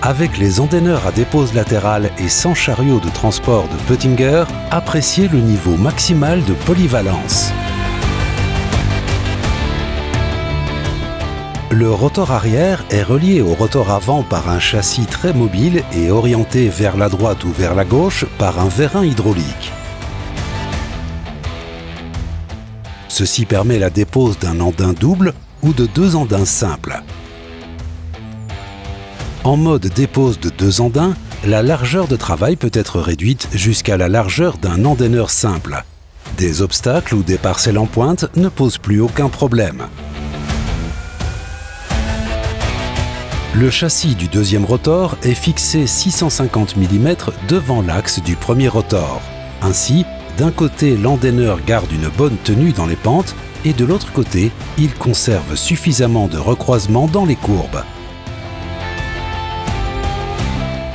Avec les endaineurs à dépose latérale et sans chariot de transport de Peutinger, appréciez le niveau maximal de polyvalence. Le rotor arrière est relié au rotor avant par un châssis très mobile et orienté vers la droite ou vers la gauche par un vérin hydraulique. Ceci permet la dépose d'un andain double ou de 2 andins simples. En mode dépose de 2 andins, la largeur de travail peut être réduite jusqu'à la largeur d'un endaineur simple. Des obstacles ou des parcelles en pointe ne posent plus aucun problème. Le châssis du deuxième rotor est fixé 650 mm devant l'axe du premier rotor. Ainsi, d'un côté, l'endaineur garde une bonne tenue dans les pentes et de l'autre côté, il conserve suffisamment de recroisement dans les courbes.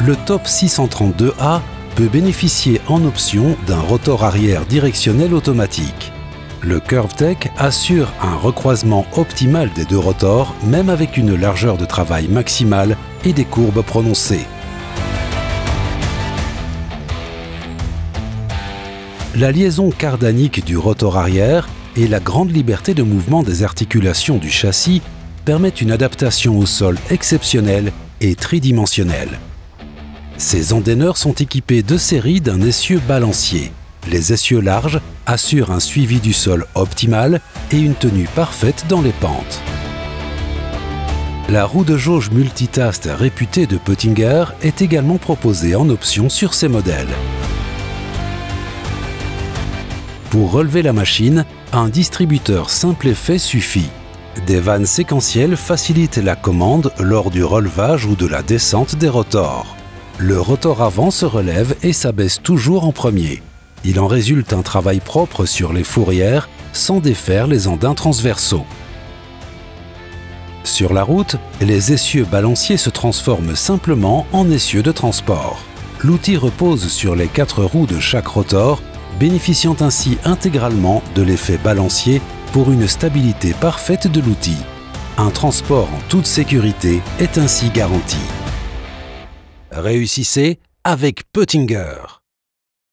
Le Top 632A peut bénéficier en option d'un rotor arrière directionnel automatique. Le CurveTech assure un recroisement optimal des 2 rotors, même avec une largeur de travail maximale et des courbes prononcées. La liaison cardanique du rotor arrière et la grande liberté de mouvement des articulations du châssis permettent une adaptation au sol exceptionnelle et tridimensionnelle. Ces endaineurs sont équipés de série d'un essieu balancier. Les essieux larges assurent un suivi du sol optimal et une tenue parfaite dans les pentes. La roue de jauge multitast réputée de Peutinger est également proposée en option sur ces modèles. Pour relever la machine, un distributeur simple effet suffit. Des vannes séquentielles facilitent la commande lors du relevage ou de la descente des rotors. Le rotor avant se relève et s'abaisse toujours en premier. Il en résulte un travail propre sur les fourrières sans défaire les andins transversaux. Sur la route, les essieux balanciers se transforment simplement en essieux de transport. L'outil repose sur les 4 roues de chaque rotor, bénéficiant ainsi intégralement de l'effet balancier pour une stabilité parfaite de l'outil. Un transport en toute sécurité est ainsi garanti. Réussissez avec Peutinger.